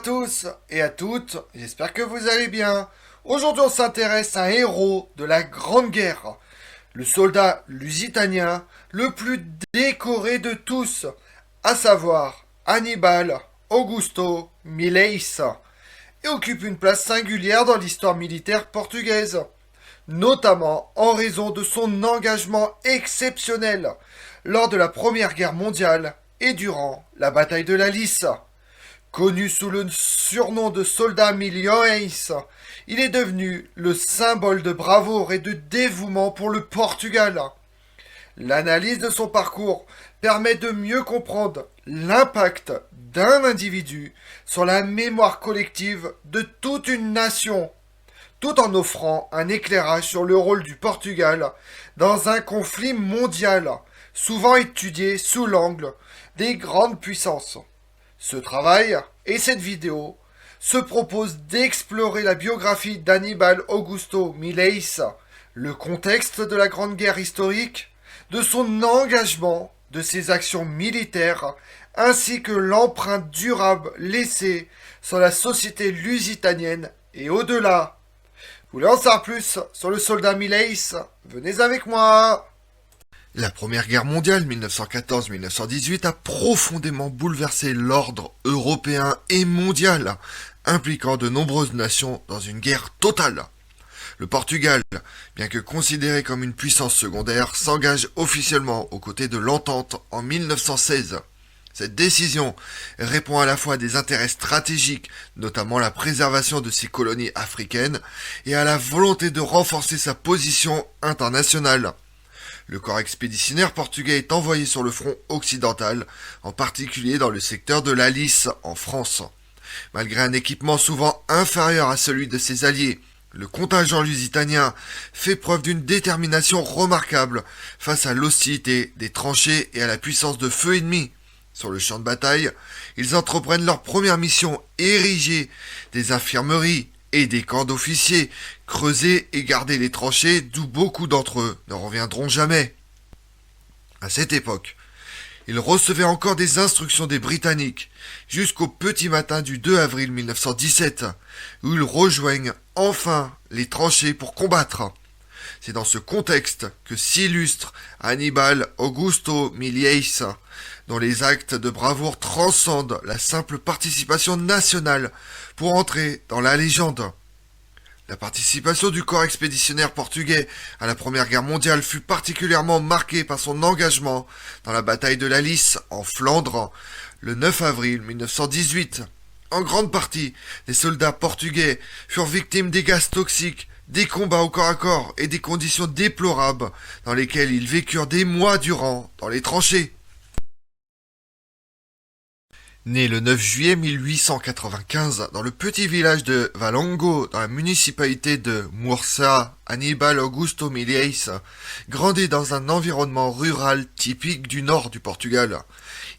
tous et à toutes, j'espère que vous allez bien. Aujourd'hui on s'intéresse à un héros de la Grande Guerre, le soldat lusitanien le plus décoré de tous, à savoir Hannibal Augusto Mileiss, et occupe une place singulière dans l'histoire militaire portugaise, notamment en raison de son engagement exceptionnel lors de la Première Guerre mondiale et durant la bataille de la Lys. Connu sous le surnom de soldat Milhões, il est devenu le symbole de bravoure et de dévouement pour le Portugal. L'analyse de son parcours permet de mieux comprendre l'impact d'un individu sur la mémoire collective de toute une nation, tout en offrant un éclairage sur le rôle du Portugal dans un conflit mondial, souvent étudié sous l'angle des grandes puissances. Ce travail et cette vidéo se proposent d'explorer la biographie d'Hannibal Augusto Mileiss, le contexte de la Grande Guerre historique, de son engagement, de ses actions militaires, ainsi que l'empreinte durable laissée sur la société lusitanienne et au-delà. Vous voulez en savoir plus sur le soldat Mileiss? Venez avec moi. La Première Guerre mondiale 1914-1918 a profondément bouleversé l'ordre européen et mondial, impliquant de nombreuses nations dans une guerre totale. Le Portugal, bien que considéré comme une puissance secondaire, s'engage officiellement aux côtés de l'Entente en 1916. Cette décision répond à la fois à des intérêts stratégiques, notamment la préservation de ses colonies africaines, et à la volonté de renforcer sa position internationale. Le corps expéditionnaire portugais est envoyé sur le front occidental, en particulier dans le secteur de la Lys, en France. Malgré un équipement souvent inférieur à celui de ses alliés, le contingent lusitanien fait preuve d'une détermination remarquable face à l'hostilité des tranchées et à la puissance de feu ennemi. Sur le champ de bataille, ils entreprennent leur première mission, ériger des infirmeries et des camps d'officiers, creuser et garder les tranchées, d'où beaucoup d'entre eux ne reviendront jamais. À cette époque, ils recevaient encore des instructions des Britanniques, jusqu'au petit matin du 2 avril 1917, où ils rejoignent enfin les tranchées pour combattre. C'est dans ce contexte que s'illustre Hannibal Augusto Mileiss, dont les actes de bravoure transcendent la simple participation nationale pour entrer dans la légende. La participation du corps expéditionnaire portugais à la Première Guerre mondiale fut particulièrement marquée par son engagement dans la bataille de la Lys en Flandre le 9 avril 1918. En grande partie, les soldats portugais furent victimes des gaz toxiques, des combats au corps à corps et des conditions déplorables dans lesquelles ils vécurent des mois durant dans les tranchées. Né le 9 juillet 1895 dans le petit village de Valongo, dans la municipalité de Mursa, Hannibal Augusto Mileiss grandit dans un environnement rural typique du nord du Portugal.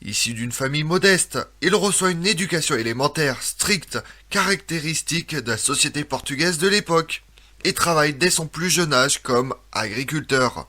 Issu d'une famille modeste, il reçoit une éducation élémentaire stricte, caractéristique de la société portugaise de l'époque, et travaille dès son plus jeune âge comme agriculteur.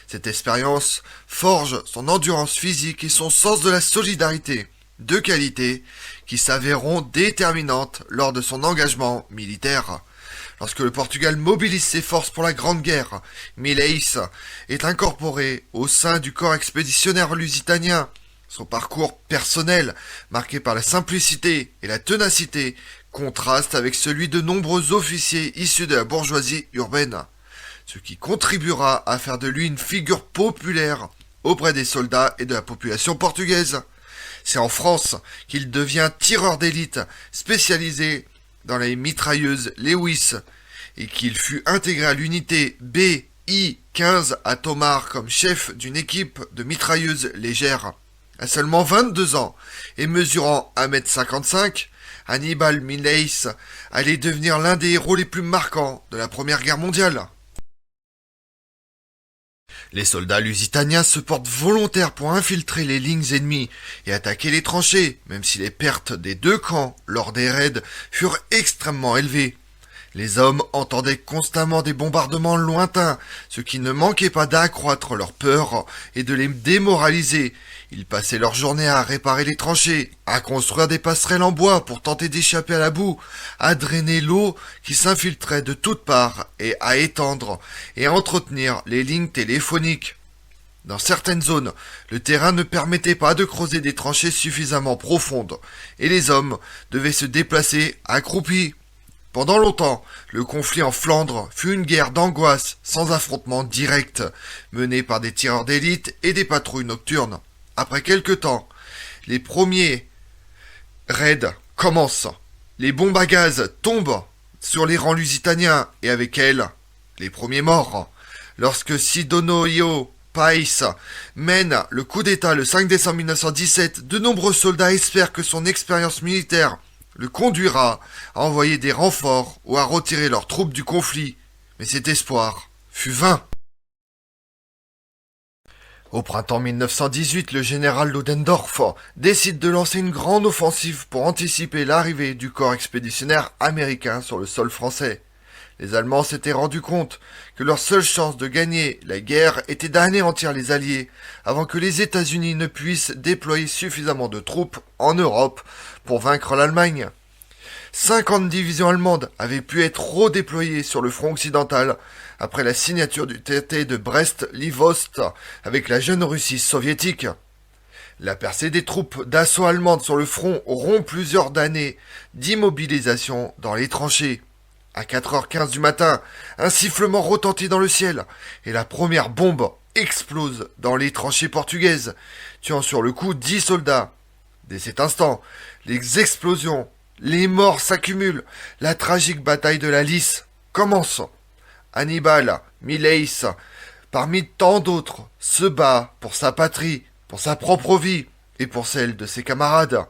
Cette expérience forge son endurance physique et son sens de la solidarité, deux qualités qui s'avéreront déterminantes lors de son engagement militaire. Lorsque le Portugal mobilise ses forces pour la Grande Guerre, Mileiss est incorporé au sein du corps expéditionnaire lusitanien. Son parcours personnel, marqué par la simplicité et la ténacité, contraste avec celui de nombreux officiers issus de la bourgeoisie urbaine, ce qui contribuera à faire de lui une figure populaire auprès des soldats et de la population portugaise. C'est en France qu'il devient tireur d'élite spécialisé dans les mitrailleuses Lewis et qu'il fut intégré à l'unité BI-15 à Tomar comme chef d'une équipe de mitrailleuses légères. À seulement 22 ans et mesurant 1m55, Hannibal Mileiss allait devenir l'un des héros les plus marquants de la Première Guerre mondiale. Les soldats lusitaniens se portent volontaires pour infiltrer les lignes ennemies et attaquer les tranchées, même si les pertes des deux camps lors des raids furent extrêmement élevées. Les hommes entendaient constamment des bombardements lointains, ce qui ne manquait pas d'accroître leur peur et de les démoraliser. Ils passaient leur journée à réparer les tranchées, à construire des passerelles en bois pour tenter d'échapper à la boue, à drainer l'eau qui s'infiltrait de toutes parts et à étendre et à entretenir les lignes téléphoniques. Dans certaines zones, le terrain ne permettait pas de creuser des tranchées suffisamment profondes et les hommes devaient se déplacer accroupis. Pendant longtemps, le conflit en Flandre fut une guerre d'angoisse sans affrontement direct, menée par des tireurs d'élite et des patrouilles nocturnes. Après quelque temps, les premiers raids commencent. Les bombes à gaz tombent sur les rangs lusitaniens et avec elles, les premiers morts. Lorsque Sidonoio Pais mène le coup d'État le 5 décembre 1917, de nombreux soldats espèrent que son expérience militaire le conduira à envoyer des renforts ou à retirer leurs troupes du conflit. Mais cet espoir fut vain. Au printemps 1918, le général Ludendorff décide de lancer une grande offensive pour anticiper l'arrivée du corps expéditionnaire américain sur le sol français. Les Allemands s'étaient rendus compte que leur seule chance de gagner la guerre était d'anéantir les Alliés avant que les États-Unis ne puissent déployer suffisamment de troupes en Europe pour vaincre l'Allemagne. 50 divisions allemandes avaient pu être redéployées sur le front occidental après la signature du traité de Brest-Litovsk avec la jeune Russie soviétique. La percée des troupes d'assaut allemandes sur le front rompt plusieurs années d'immobilisation dans les tranchées. À 4h15 du matin, un sifflement retentit dans le ciel et la première bombe explose dans les tranchées portugaises, tuant sur le coup 10 soldats. Dès cet instant, les explosions, les morts s'accumulent, la tragique bataille de la Lys commence. Hannibal, Mileis, parmi tant d'autres, se bat pour sa patrie, pour sa propre vie et pour celle de ses camarades.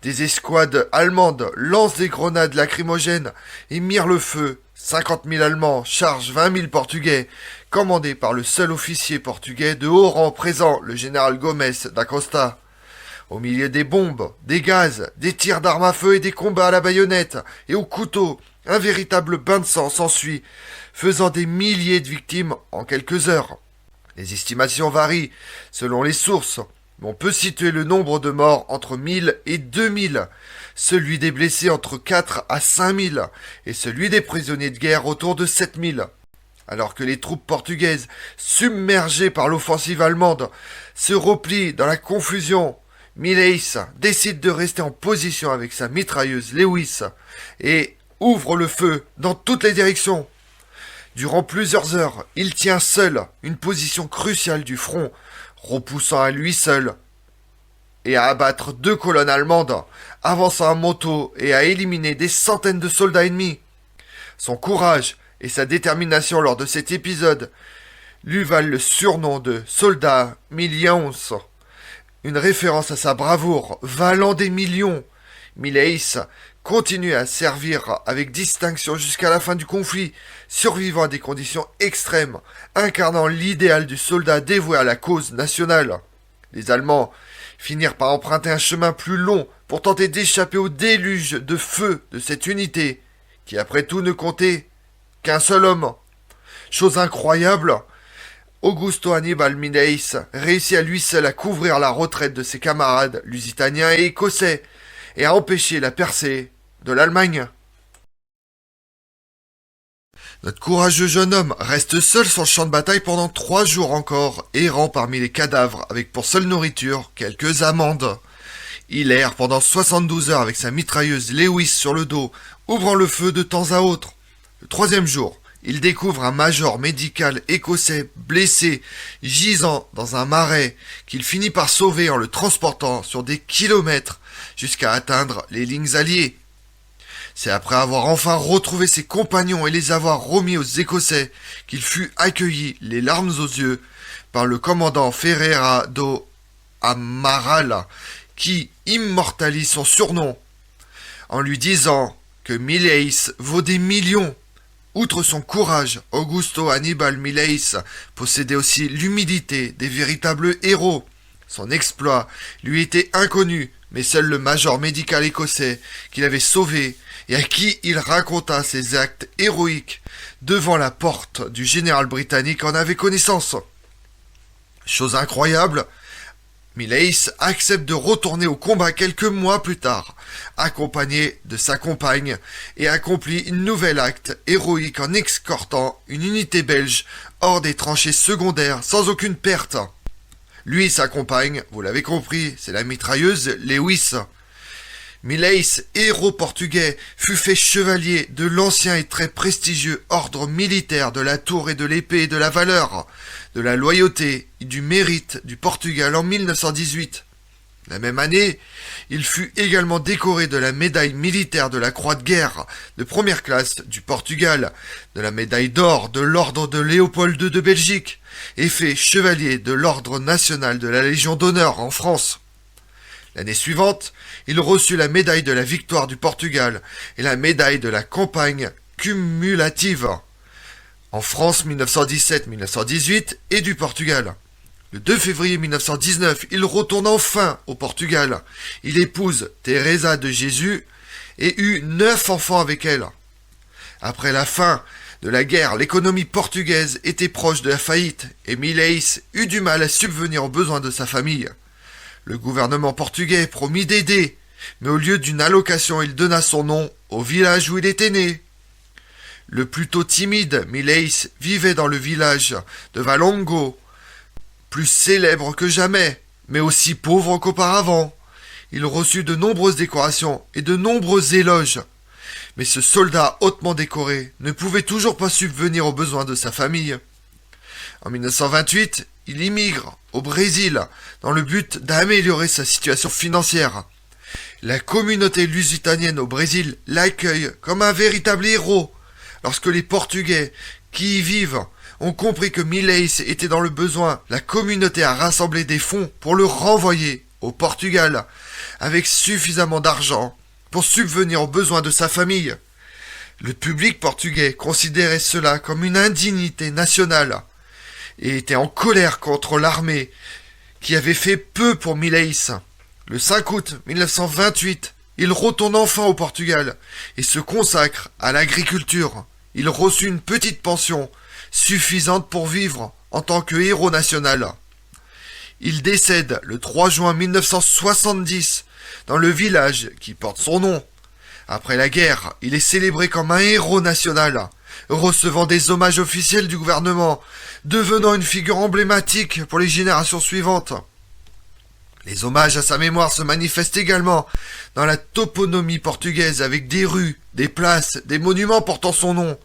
Des escouades allemandes lancent des grenades lacrymogènes et mirent le feu. 50 000 Allemands chargent 20 000 Portugais, commandés par le seul officier portugais de haut rang présent, le général Gomes da Costa. Au milieu des bombes, des gaz, des tirs d'armes à feu et des combats à la baïonnette et au couteau, un véritable bain de sang s'ensuit, faisant des milliers de victimes en quelques heures. Les estimations varient selon les sources. On peut situer le nombre de morts entre 1000 et 2000, celui des blessés entre 4 à 5000 et celui des prisonniers de guerre autour de 7000. Alors que les troupes portugaises, submergées par l'offensive allemande, se replient dans la confusion, Mileis décide de rester en position avec sa mitrailleuse Lewis et ouvre le feu dans toutes les directions. Durant plusieurs heures, il tient seul une position cruciale du front, repoussant à lui seul et à abattre 2 colonnes allemandes, avançant à moto et à éliminer des centaines de soldats ennemis. Son courage et sa détermination lors de cet épisode lui valent le surnom de soldat millions, une référence à sa bravoure valant des millions. Mileis continue à servir avec distinction jusqu'à la fin du conflit, survivant à des conditions extrêmes, incarnant l'idéal du soldat dévoué à la cause nationale. Les Allemands finirent par emprunter un chemin plus long pour tenter d'échapper au déluge de feu de cette unité, qui après tout ne comptait qu'un seul homme. Chose incroyable, Augusto Hannibal Mileis réussit à lui seul à couvrir la retraite de ses camarades lusitaniens et écossais, et à empêcher la percée de l'Allemagne. Notre courageux jeune homme reste seul sur le champ de bataille pendant 3 jours encore, errant parmi les cadavres avec pour seule nourriture quelques amandes. Il erre pendant 72 heures avec sa mitrailleuse Lewis sur le dos, ouvrant le feu de temps à autre. Le 3e jour, il découvre un major médical écossais blessé, gisant dans un marais, qu'il finit par sauver en le transportant sur des kilomètres jusqu'à atteindre les lignes alliées. C'est après avoir enfin retrouvé ses compagnons et les avoir remis aux Écossais qu'il fut accueilli, les larmes aux yeux, par le commandant Ferreira do Amaral, qui immortalise son surnom, en lui disant que Mileis vaut des millions. Outre son courage, Augusto Hannibal Mileis possédait aussi l'humilité des véritables héros. Son exploit lui était inconnu, mais seul le major médical écossais qui l'avait sauvé et à qui il raconta ses actes héroïques devant la porte du général britannique en avait connaissance. Chose incroyable, Millais accepte de retourner au combat quelques mois plus tard, accompagné de sa compagne, et accomplit une nouvelle acte héroïque en escortant une unité belge hors des tranchées secondaires sans aucune perte. Lui et sa compagne, vous l'avez compris, c'est la mitrailleuse Lewis. Millais, héros portugais, fut fait chevalier de l'ancien et très prestigieux ordre militaire de la tour et de l'épée et de la valeur, de la loyauté et du mérite du Portugal en 1918. La même année, il fut également décoré de la médaille militaire de la Croix de guerre de première classe du Portugal, de la médaille d'or de l'ordre de Léopold II de Belgique, et fait chevalier de l'ordre national de la Légion d'honneur en France. L'année suivante, il reçut la médaille de la victoire du Portugal et la médaille de la campagne cumulative en France 1917-1918 et du Portugal. Le 2 février 1919, il retourne enfin au Portugal. Il épouse Teresa de Jésus et eut 9 enfants avec elle. Après la fin de la guerre, l'économie portugaise était proche de la faillite et Millais eut du mal à subvenir aux besoins de sa famille. Le gouvernement portugais promit d'aider, mais au lieu d'une allocation, il donna son nom au village où il était né. Le plutôt timide Millais vivait dans le village de Valongo, plus célèbre que jamais, mais aussi pauvre qu'auparavant. Il reçut de nombreuses décorations et de nombreux éloges. Mais ce soldat hautement décoré ne pouvait toujours pas subvenir aux besoins de sa famille. En 1928, il immigre au Brésil dans le but d'améliorer sa situation financière. La communauté lusitanienne au Brésil l'accueille comme un véritable héros. Lorsque les Portugais qui y vivent ont compris que Millais était dans le besoin, la communauté a rassemblé des fonds pour le renvoyer au Portugal avec suffisamment d'argent pour subvenir aux besoins de sa famille. Le public portugais considérait cela comme une indignité nationale et était en colère contre l'armée qui avait fait peu pour Millais. Le 5 août 1928, il retourne enfin au Portugal et se consacre à l'agriculture. Il reçut une petite pension suffisante pour vivre en tant que héros national. Il décède le 3 juin 1970 dans le village qui porte son nom. Après la guerre, il est célébré comme un héros national, recevant des hommages officiels du gouvernement, devenant une figure emblématique pour les générations suivantes. Les hommages à sa mémoire se manifestent également dans la toponymie portugaise avec des rues, des places, des monuments portant son nom,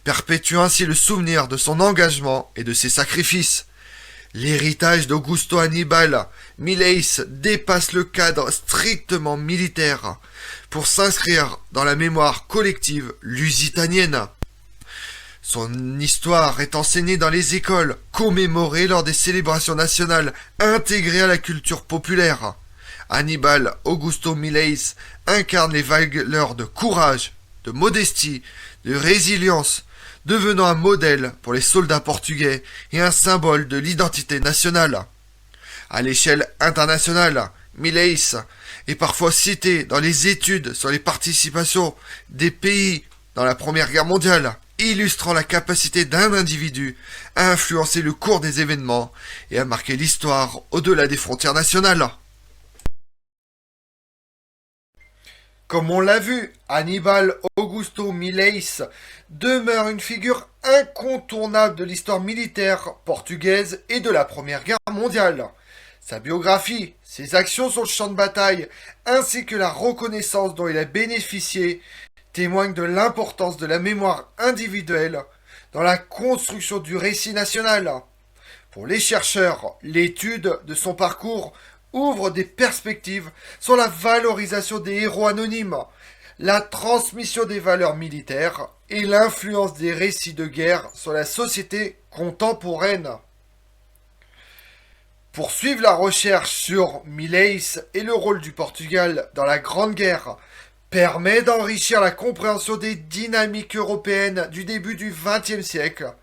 perpétuant ainsi le souvenir de son engagement et de ses sacrifices. L'héritage d'Augusto Aníbal Millais dépasse le cadre strictement militaire pour s'inscrire dans la mémoire collective lusitanienne. Son histoire est enseignée dans les écoles, commémorée lors des célébrations nationales, intégrée à la culture populaire. Aníbal Augusto Millais incarne les valeurs de courage, de modestie, de résilience, devenant un modèle pour les soldats portugais et un symbole de l'identité nationale. À l'échelle internationale, Millais est parfois cité dans les études sur les participations des pays dans la Première Guerre mondiale, illustrant la capacité d'un individu à influencer le cours des événements et à marquer l'histoire au-delà des frontières nationales. Comme on l'a vu, Aníbal Augusto Millais demeure une figure incontournable de l'histoire militaire portugaise et de la Première Guerre mondiale. Sa biographie, ses actions sur le champ de bataille, ainsi que la reconnaissance dont il a bénéficié, témoignent de l'importance de la mémoire individuelle dans la construction du récit national. Pour les chercheurs, l'étude de son parcours ouvre des perspectives sur la valorisation des héros anonymes, la transmission des valeurs militaires et l'influence des récits de guerre sur la société contemporaine. Pour suivre la recherche sur Millais et le rôle du Portugal dans la Grande Guerre, permet d'enrichir la compréhension des dynamiques européennes du début du XXe siècle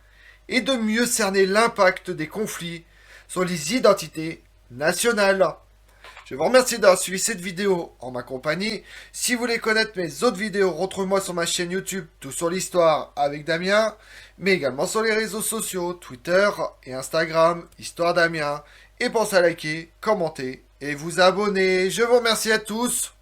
et de mieux cerner l'impact des conflits sur les identités nationale. Je vous remercie d'avoir suivi cette vidéo en ma compagnie. Si vous voulez connaître mes autres vidéos, retrouvez-moi sur ma chaîne YouTube Tout sur l'Histoire avec Damien, mais également sur les réseaux sociaux Twitter et Instagram Histoire Damien. Et pensez à liker, commenter et vous abonner. Je vous remercie à tous.